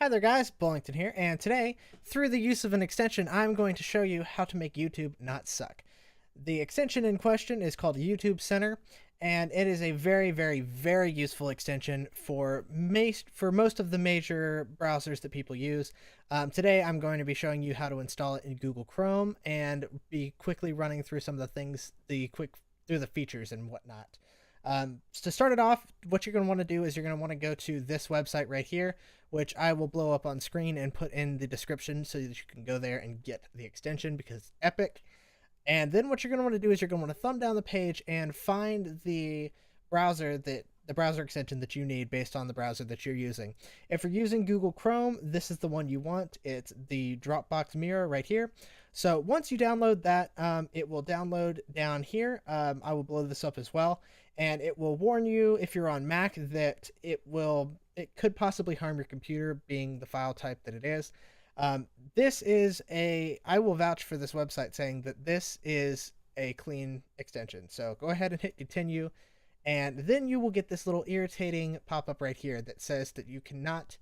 Hi there guys, Bowlington here, and today, through the use of an extension, I'm going to show you how to make YouTube not suck. The extension in question is called YouTube Center, and it is a very useful extension for most of the major browsers that people use. Today I'm going to be showing you how to install it in Google Chrome and be quickly running through some of the things, through the features and whatnot. To start it off, what you're going to want to do is you're going to want to go to this website right here, which I will blow up on screen and put in the description so that you can go there and get the extension because it's epic. And then what you're going to want to do is you're going to want to thumb down the page and find the browser extension that you need based on the browser that you're using. If you're using Google Chrome, this is the one you want. It's the Dropbox Mirror right here. So once you download that, it will download down here. I will blow this up as well, and it will warn you if you're on Mac that it could possibly harm your computer, being the file type that it is. I will vouch for this website saying that this is a clean extension. So go ahead and hit continue, and then you will get this little irritating pop-up right here that says that you cannot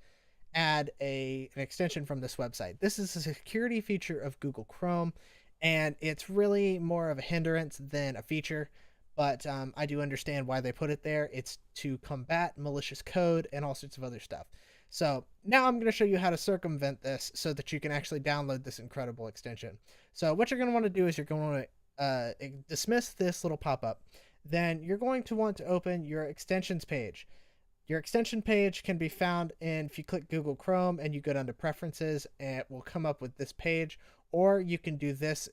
add an extension from this website. This is a security feature of Google Chrome, and it's really more of a hindrance than a feature, but I do understand why they put it there. It's to combat malicious code and all sorts of other stuff. So now I'm going to show you how to circumvent this so that you can actually download this incredible extension. So what you're going to want to do is you're going to want to dismiss this little pop-up. Then you're going to want to open your extensions page. Your extension page can be found if you click Google Chrome and you go down to preferences, and it will come up with this page, or you can do this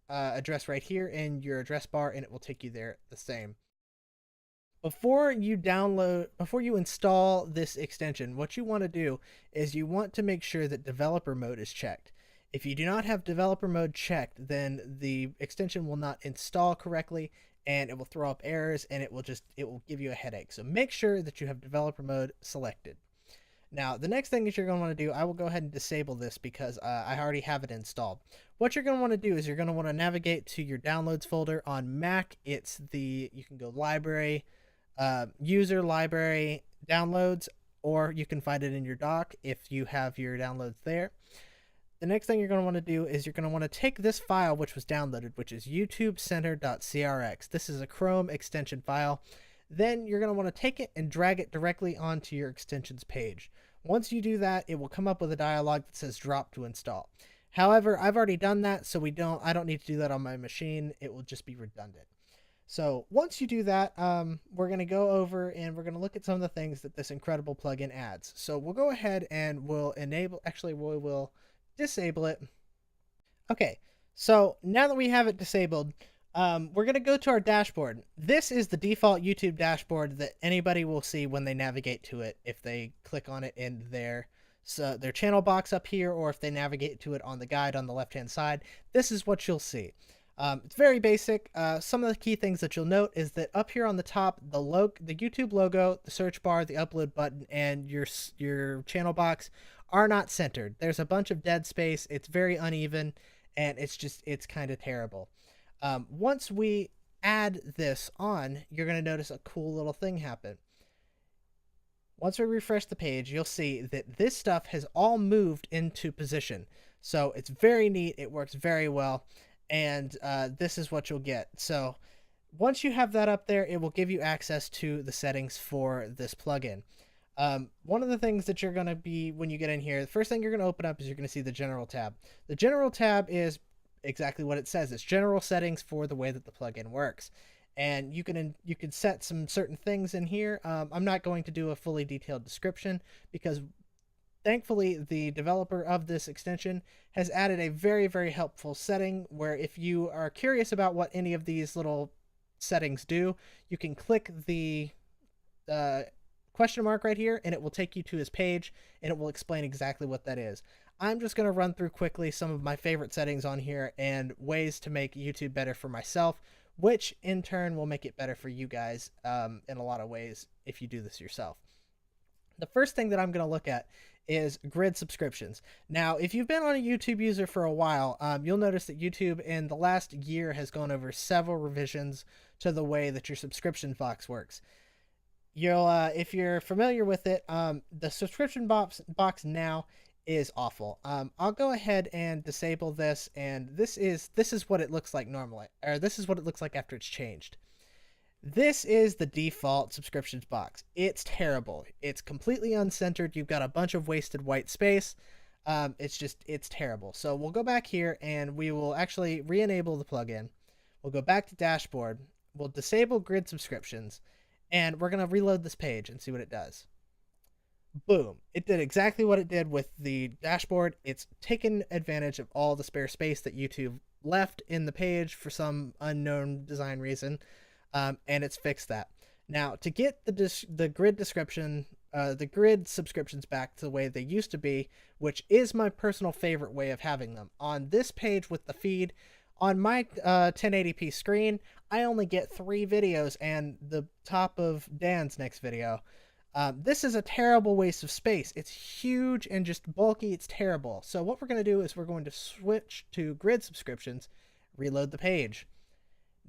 address right here in your address bar and it will take you there the same. Before you install this extension, what you want to do is you want to make sure that developer mode is checked. If you do not have developer mode checked, then the extension will not install correctly and it will throw up errors and it will give you a headache. So make sure that you have developer mode selected. Now, the next thing that you're going to want to do, I will go ahead and disable this because I already have it installed. What you're going to want to do is you're going to want to navigate to your downloads folder. On Mac, you can go library, user library downloads, or you can find it in your dock if you have your downloads there. The next thing you're going to want to do is you're going to want to take this file which was downloaded, which is youtubecenter.crx. This is a Chrome extension file. Then you're going to want to take it and drag it directly onto your extensions page. Once you do that, it will come up with a dialog that says drop to install. However, I've already done that, so I don't need to do that on my machine. It will just be redundant. So once you do that, we're going to go over and we're going to look at some of the things that this incredible plugin adds. So we'll go ahead and we will disable it. Okay, so now that we have it disabled, we're going to go to our dashboard. This is the default YouTube dashboard that anybody will see when they navigate to it if they click on it in their channel box up here, or if they navigate to it on the guide on the left hand side. This is what you'll see. It's very basic. Some of the key things that you'll note is that up here on the top, the YouTube logo, the search bar, the upload button, and your channel box are not centered. There's a bunch of dead space. It's very uneven, and it's kind of terrible. Once we add this on, you're going to notice a cool little thing happen. Once we refresh the page, you'll see that this stuff has all moved into position. So it's very neat. It works very well. And this is what you'll get. So once you have that up there, it will give you access to the settings for this plugin. One of the things that you're going to be, when you get in here, the first thing you're going to open up is you're going to see the General tab. The General tab is exactly what it says. It's general settings for the way that the plugin works. And you can set some certain things in here. I'm not going to do a fully detailed description because thankfully, the developer of this extension has added a very helpful setting where if you are curious about what any of these little settings do, you can click the question mark right here and it will take you to his page and it will explain exactly what that is. I'm just going to run through quickly some of my favorite settings on here and ways to make YouTube better for myself, which in turn will make it better for you guys in a lot of ways if you do this yourself. The first thing that I'm going to look at is grid subscriptions. Now, if you've been on a YouTube user for a while, you'll notice that YouTube in the last year has gone over several revisions to the way that your subscription box works. If you're familiar with it, the subscription box now is awful. I'll go ahead and disable this, and this is what it looks like normally, or this is what it looks like after it's changed. This is the default subscriptions box. It's terrible. It's completely uncentered. You've got a bunch of wasted white space. It's terrible. So we'll go back here and we will actually re-enable the plugin. We'll go back to dashboard. We'll disable grid subscriptions, and we're going to reload this page and see what it does. Boom. It did exactly what it did with the dashboard. It's taken advantage of all the spare space that YouTube left in the page for some unknown design reason. And it's fixed that. Now, to get the grid description, the grid subscriptions back to the way they used to be, which is my personal favorite way of having them, on this page with the feed, on my 1080p screen, I only get 3 videos and the top of Dan's next video. This is a terrible waste of space. It's huge and just bulky. It's terrible. So what we're going to do is we're going to switch to grid subscriptions, reload the page.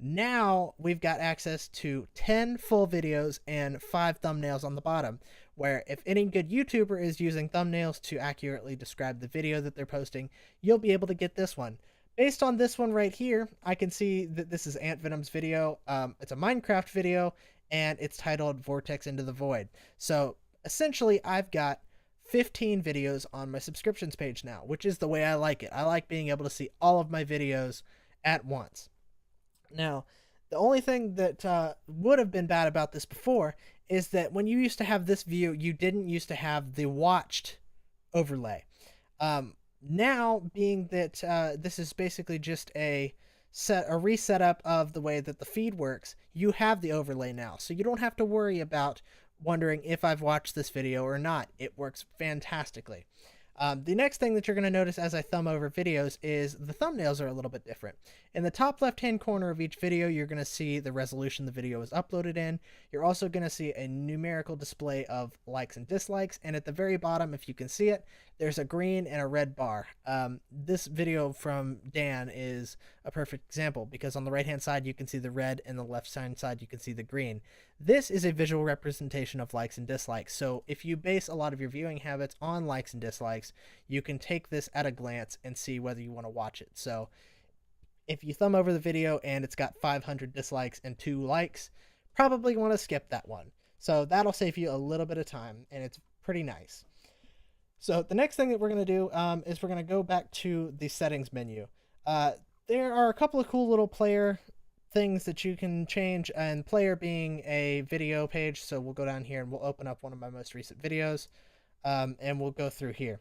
Now we've got access to 10 full videos and 5 thumbnails on the bottom, where if any good YouTuber is using thumbnails to accurately describe the video that they're posting, you'll be able to get this one. Based on this one right here, I can see that this is Ant Venom's video. It's a Minecraft video, and it's titled Vortex Into the Void. So essentially, I've got 15 videos on my subscriptions page now, which is the way I like it. I like being able to see all of my videos at once. Now, the only thing that would have been bad about this before is that when you used to have this view, you didn't used to have the watched overlay. Now, being that this is basically just a reset up of the way that the feed works, you have the overlay now. So you don't have to worry about wondering if I've watched this video or not. It works fantastically. The next thing that you're going to notice as I thumb over videos is the thumbnails are a little bit different. In the top left-hand corner of each video, you're going to see the resolution the video is uploaded in. You're also going to see a numerical display of likes and dislikes. And at the very bottom, if you can see it, there's a green and a red bar. This video from Dan is a perfect example because on the right-hand side, you can see the red, and the left-hand side, you can see the green. This is a visual representation of likes and dislikes. So if you base a lot of your viewing habits on likes and dislikes, you can take this at a glance and see whether you want to watch it. So if you thumb over the video and it's got 500 dislikes and 2 likes, probably want to skip that one. So that'll save you a little bit of time, and it's pretty nice. So the next thing that we're going to do is we're going to go back to the settings menu. There are a couple of cool little player things that you can change, and player being a video page. So we'll go down here and we'll open up one of my most recent videos, and we'll go through here.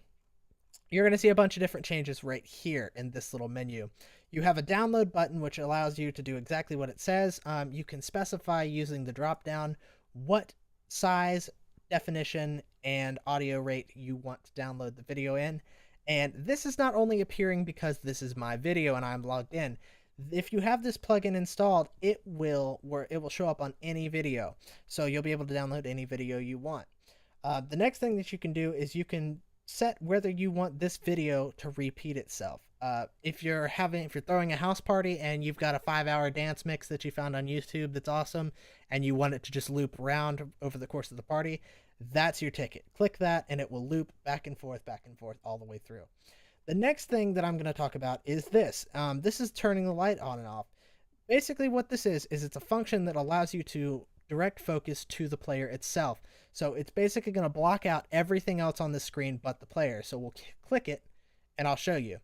You're going to see a bunch of different changes right here in this little menu. You have a download button, which allows you to do exactly what it says. You can specify using the drop down what size, definition, and audio rate you want to download the video in. And this is not only appearing because this is my video and I'm logged in. If you have this plugin installed, it will show up on any video. So you'll be able to download any video you want. The next thing that you can do is you can set whether you want this video to repeat itself. If you're throwing a house party and you've got a 5-hour dance mix that you found on YouTube that's awesome, and you want it to just loop around over the course of the party, that's your ticket. Click that and it will loop back and forth all the way through. The next thing that I'm going to talk about is this. This is turning the light on and off. Basically what this is it's a function that allows you to direct focus to the player itself. So it's basically going to block out everything else on the screen but the player. So we'll click it and I'll show you.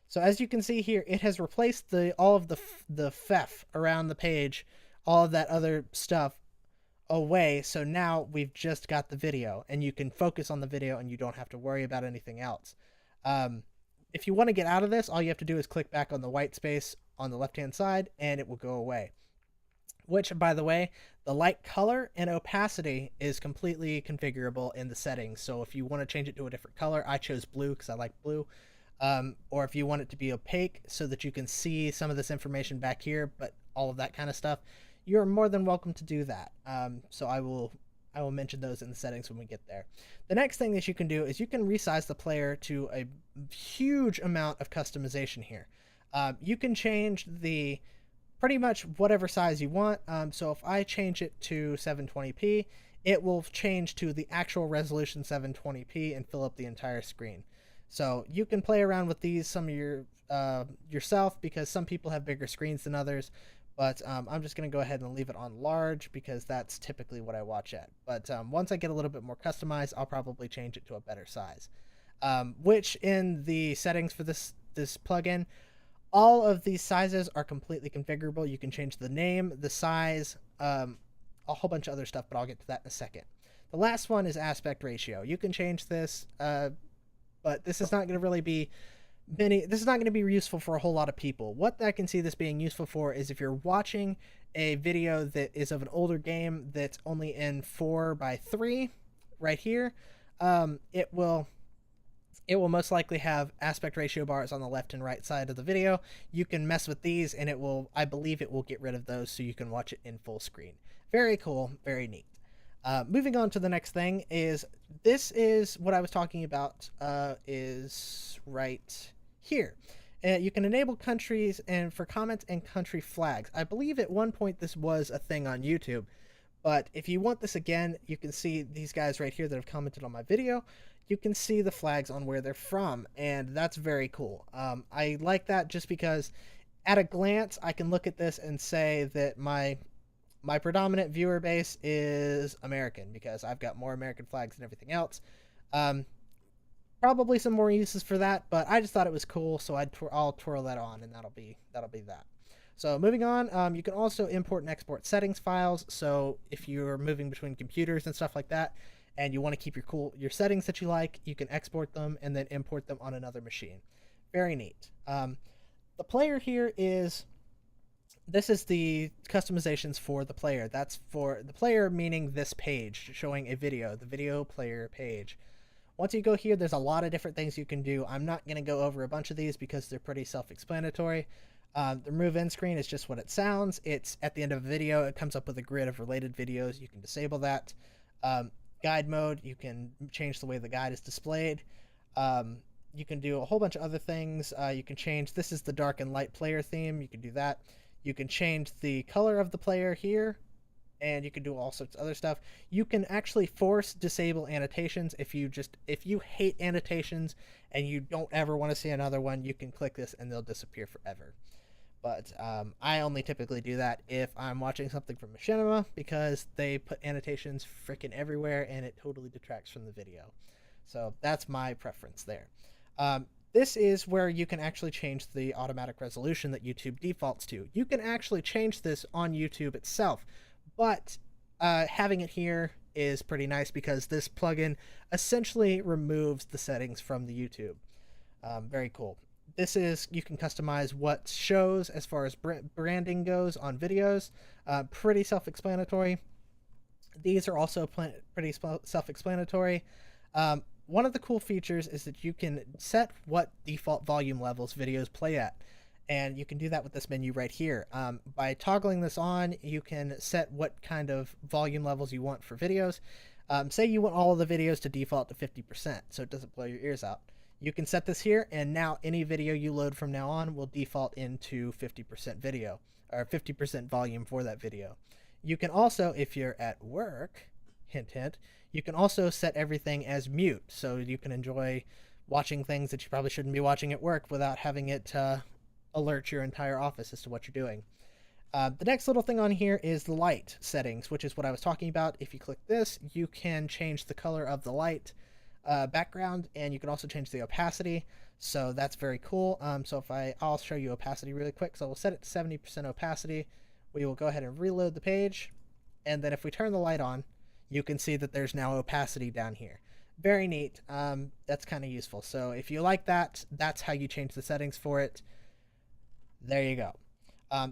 So as you can see here, it has replaced all of the FEF around the page, all of that other stuff away. So now we've just got the video, and you can focus on the video and you don't have to worry about anything else. If you want to get out of this, all you have to do is click back on the white space on the left-hand side and it will go away. Which, by the way, the light color and opacity is completely configurable in the settings. So if you want to change it to a different color, I chose blue because I like blue. Or if you want it to be opaque so that you can see some of this information back here, but all of that kind of stuff, you're more than welcome to do that. So I will mention those in the settings when we get there. The next thing that you can do is you can resize the player to a huge amount of customization here. You can change the pretty much whatever size you want. So if I change it to 720p, it will change to the actual resolution 720p and fill up the entire screen. So you can play around with these some of yourself, because some people have bigger screens than others. But I'm just going to go ahead and leave it on large because that's typically what I watch at. But once I get a little bit more customized, I'll probably change it to a better size. Which in the settings for this plugin, all of these sizes are completely configurable. You can change the name, the size, a whole bunch of other stuff, but I'll get to that in a second. The last one is aspect ratio. You can change this, but this is not going to really be this is not going to be useful for a whole lot of people. What I can see this being useful for is if you're watching a video that is of an older game that's only in 4:3 right here, it will most likely have aspect ratio bars on the left and right side of the video. You can mess with these and it will, I believe it will get rid of those so you can watch it in full screen. Very cool, very neat. Moving on to the next thing is, this is what I was talking about, is right here. You can enable countries and for comments and country flags. I believe at one point this was a thing on YouTube, but if you want this again, you can see these guys right here that have commented on my video. You can see the flags on where they're from, and that's very cool. I like that just because at a glance I can look at this and say that my predominant viewer base is American, because I've got more American flags than everything else. Probably some more uses for that, but I just thought it was cool, so I'll twirl that on, and that'll be that. So moving on, you can also import and export settings files. So if you're moving between computers and stuff like that, and you want to keep your settings that you like, you can export them and then import them on another machine. Very neat. The player here is, this is the customizations for the player. That's for the player, meaning this page showing a video, the video player page. Once you go here, there's a lot of different things you can do. I'm not going to go over a bunch of these because they're pretty self-explanatory. The remove end screen is just what it sounds. It's at the end of a video. It comes up with a grid of related videos. You can disable that. Guide mode, you can change the way the guide is displayed. You can do a whole bunch of other things. You can change, this is the dark and light player theme. You can do that. You can change the color of the player here, and you can do all sorts of other stuff. You can actually force disable annotations. If you hate annotations and you don't ever want to see another one, you can click this and they'll disappear forever. But I only typically do that if I'm watching something from Machinima, because they put annotations freaking everywhere and it totally detracts from the video. So that's my preference there. This is where you can actually change the automatic resolution that YouTube defaults to. You can actually change this on YouTube itself, but having it here is pretty nice because this plugin essentially removes the settings from the YouTube. Very cool. This is, you can customize what shows as far as branding goes on videos. Pretty self-explanatory. These are also pretty self-explanatory. One of the cool features is that you can set what default volume levels videos play at. And you can do that with this menu right here. By toggling this on, you can set what kind of volume levels you want for videos. Say you want all of the videos to default to 50%, so it doesn't blow your ears out. You can set this here, and now any video you load from now on will default into 50% video, or 50% volume for that video. You can also, if you're at work, hint hint, you can also set everything as mute, so you can enjoy watching things that you probably shouldn't be watching at work without having it alert your entire office as to what you're doing. The next little thing on here is the light settings, which is what I was talking about. If you click this, you can change the color of the light background, and you can also change the opacity, so that's very cool. So if I'll show you opacity really quick. So we'll set it to 70% opacity. We will go ahead and reload the page, and then if we turn the light on, you can see that there's now opacity down here. Very neat. That's kind of useful. So if you like that, that's how you change the settings for it. There you go.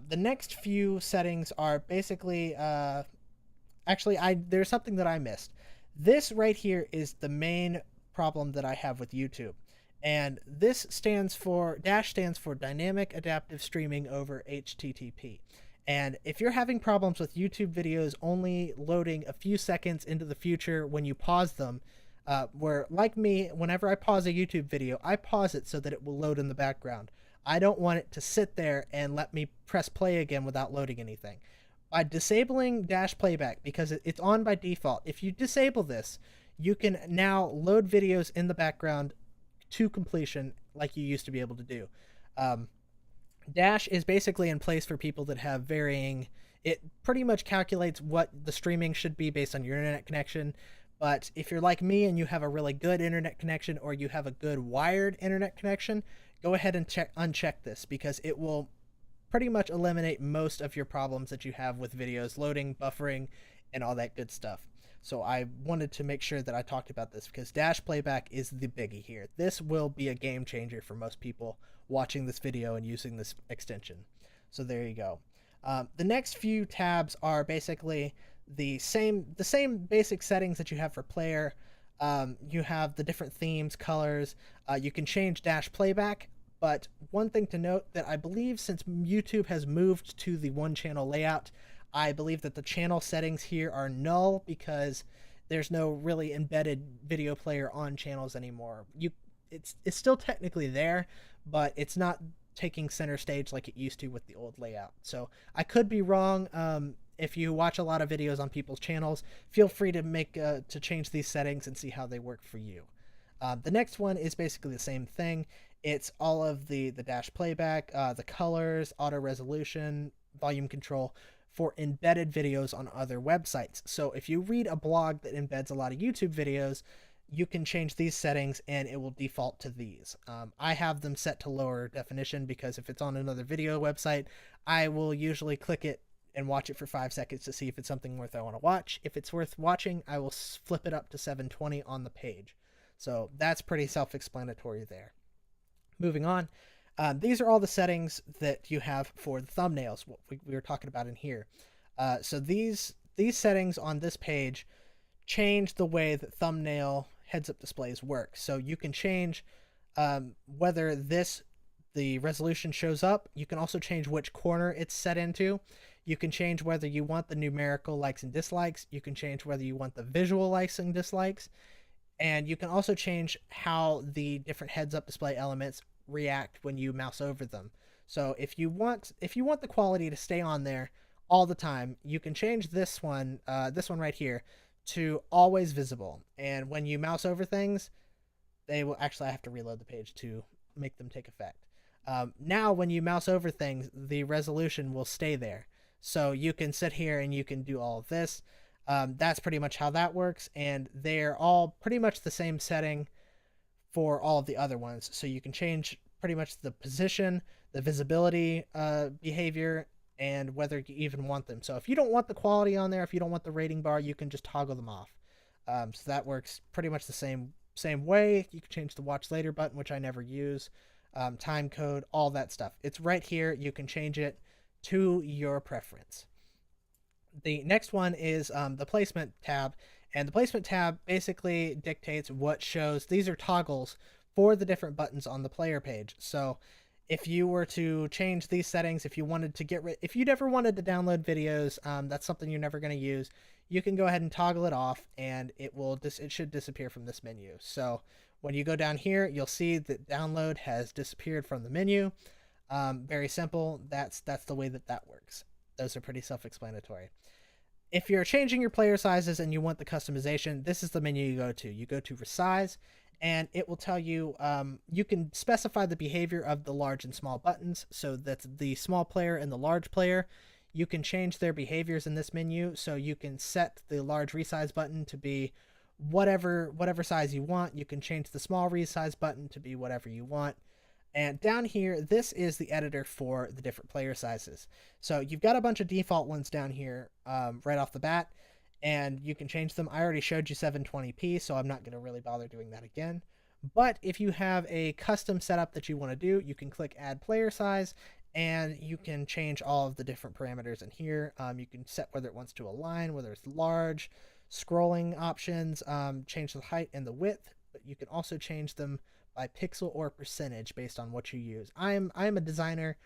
The next few settings are basically actually there's something that I missed. This right here is the main problem that I have with YouTube. And this stands for Dynamic Adaptive Streaming over HTTP. And if you're having problems with YouTube videos only loading a few seconds into the future when you pause them, where, like me, whenever I pause a YouTube video, I pause it so that it will load in the background. I don't want it to sit there and let me press play again without loading anything. By disabling dash playback, because it's on by default, if you disable this, you can now load videos in the background to completion like you used to be able to do. Um, Dash is basically in place for people that have varying. It pretty much calculates what the streaming should be based on your internet connection. But if you're like me and you have a really good internet connection, or you have a good wired internet connection, go ahead and uncheck this, because it will pretty much eliminate most of your problems that you have with videos loading, buffering, and all that good stuff. So I wanted to make sure that I talked about this, because dash playback is the biggie here. This will be a game changer for most people watching this video and using this extension. So there you go. The next few tabs are basically the same basic settings that you have for player. You have the different themes, colors. You can change dash playback. But one thing to note, that I believe since YouTube has moved to the one channel layout, I believe that the channel settings here are null, because there's no really embedded video player on channels anymore. It's still technically there, but it's not taking center stage like it used to with the old layout. So I could be wrong. If you watch a lot of videos on people's channels, feel free to change these settings and see how they work for you. The next one is basically the same thing. It's all of the dash playback, the colors, auto resolution, volume control for embedded videos on other websites. So if you read a blog that embeds a lot of YouTube videos, you can change these settings and it will default to these. I have them set to lower definition, because if it's on another video website, I will usually click it and watch it for 5 seconds to see if it's something worth I want to watch. If it's worth watching, I will flip it up to 720 on the page. So that's pretty self-explanatory there. Moving on, these are all the settings that you have for the thumbnails, what we were talking about in here. So these settings on this page change the way that thumbnail heads-up displays work. So you can change whether the resolution shows up. You can also change which corner it's set into. You can change whether you want the numerical likes and dislikes. You can change whether you want the visual likes and dislikes. And you can also change how the different heads-up display elements react when you mouse over them. So if you want the quality to stay on there all the time, you can change this one right here to always visible. And when you mouse over things, they will actually, I have to reload the page to make them take effect. Now when you mouse over things, the resolution will stay there. So you can sit here and you can do all of this. That's pretty much how that works, and they're all pretty much the same setting for all of the other ones. So you can change pretty much the position, the visibility behavior, and whether you even want them. So if you don't want the quality on there, if you don't want the rating bar, you can just toggle them off. So that works pretty much the same way. You can change the watch later button, which I never use, time code, all that stuff. It's right here. You can change it to your preference. The next one is the placement tab, and the placement tab basically dictates what shows. These are toggles for the different buttons on the player page. So if you were to change these settings, if you wanted to if you never wanted to download videos, that's something you're never going to use, you can go ahead and toggle it off, and it should disappear from this menu. So when you go down here, you'll see that download has disappeared from the menu. Very simple. That's the way that works. Those are pretty self-explanatory. If you're changing your player sizes and you want the customization, this is the menu you go to. You go to Resize, and it will tell you, you can specify the behavior of the large and small buttons. So that's the small player and the large player. You can change their behaviors in this menu. So you can set the large resize button to be whatever size you want. You can change the small resize button to be whatever you want. And down here, this is the editor for the different player sizes. So you've got a bunch of default ones down here right off the bat, and you can change them. I already showed you 720p, so I'm not going to really bother doing that again. But if you have a custom setup that you want to do, you can click Add Player Size, and you can change all of the different parameters in here. You can set whether it wants to align, whether it's large, scrolling options, change the height and the width, but you can also change them by pixel or percentage based on what you use. I'm a designer,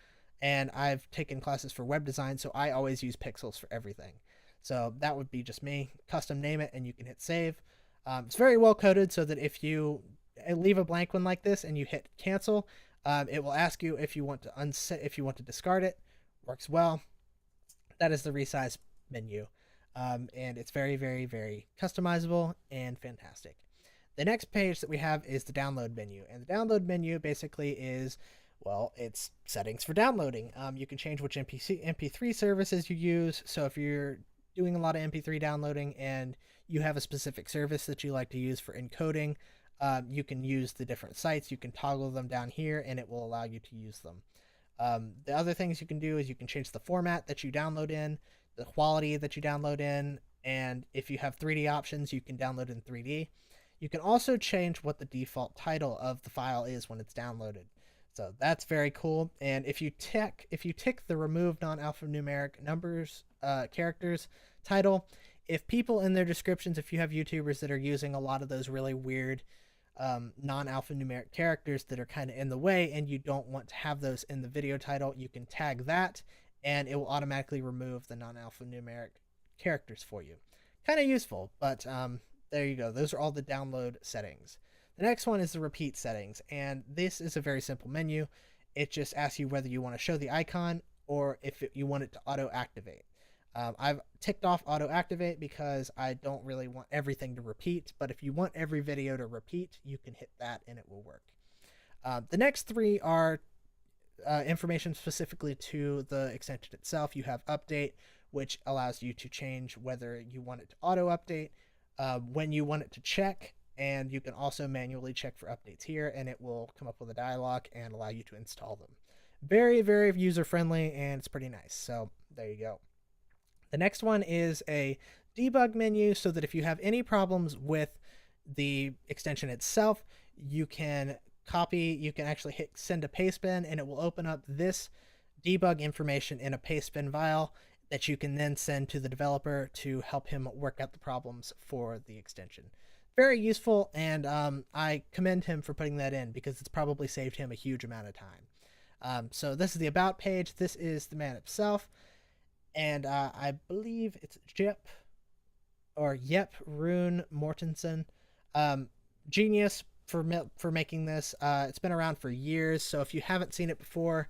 and I've taken classes for web design, so I always use pixels for everything. So that would be just me. Custom name it, and you can hit save. It's very well coded, so that if you leave a blank one like this and you hit cancel, it will ask you if you want to discard it. Works well. That is the resize menu, and it's very, very, very customizable and fantastic. The next page that we have is the download menu, and the download menu basically is, well, it's settings for downloading. You can change which MP3 services you use. So if you're doing a lot of MP3 downloading and you have a specific service that you like to use for encoding, you can use the different sites. You can toggle them down here, and it will allow you to use them. The other things you can do is you can change the format that you download in, the quality that you download in, and if you have 3D options, you can download in 3D. You can also change what the default title of the file is when it's downloaded. So that's very cool. And if you tick the remove non-alphanumeric numbers characters title, if people in their descriptions, if you have YouTubers that are using a lot of those really weird non-alphanumeric characters that are kind of in the way and you don't want to have those in the video title, you can tag that and it will automatically remove the non-alphanumeric characters for you. Kind of useful, but there you go. Those are all the download settings. The next one is the repeat settings, and this is a very simple menu. It just asks you whether you want to show the icon or if you want it to auto-activate. I've ticked off auto-activate because I don't really want everything to repeat, but if you want every video to repeat, you can hit that and it will work. The next three are information specifically to the extension itself. You have update, which allows you to change whether you want it to auto-update, when you want it to check, and you can also manually check for updates here, and it will come up with a dialog and allow you to install them. Very, very user-friendly, and it's pretty nice. So there you go. The next one is a debug menu, so that if you have any problems with the extension itself, you can actually hit send a pastebin, and it will open up this debug information in a pastebin file that you can then send to the developer to help him work out the problems for the extension. Very useful, and I commend him for putting that in because it's probably saved him a huge amount of time. So this is the about page. This is the man himself, and I believe it's Jeppe Rune Mortensen. Genius for making this. It's been around for years, so if you haven't seen it before,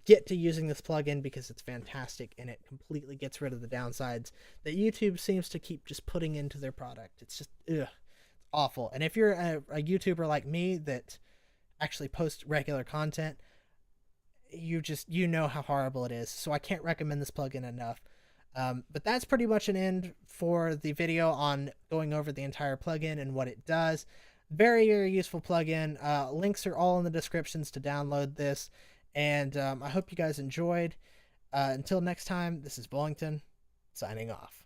get to using this plugin because it's fantastic and it completely gets rid of the downsides that YouTube seems to keep just putting into their product. It's just awful. And if you're a YouTuber like me that actually posts regular content, you know how horrible it is. So I can't recommend this plugin enough. But that's pretty much an end for the video on going over the entire plugin and what it does. Very, very useful plugin. Links are all in the descriptions to download this. And I hope you guys enjoyed. Until next time, this is Bowlington, signing off.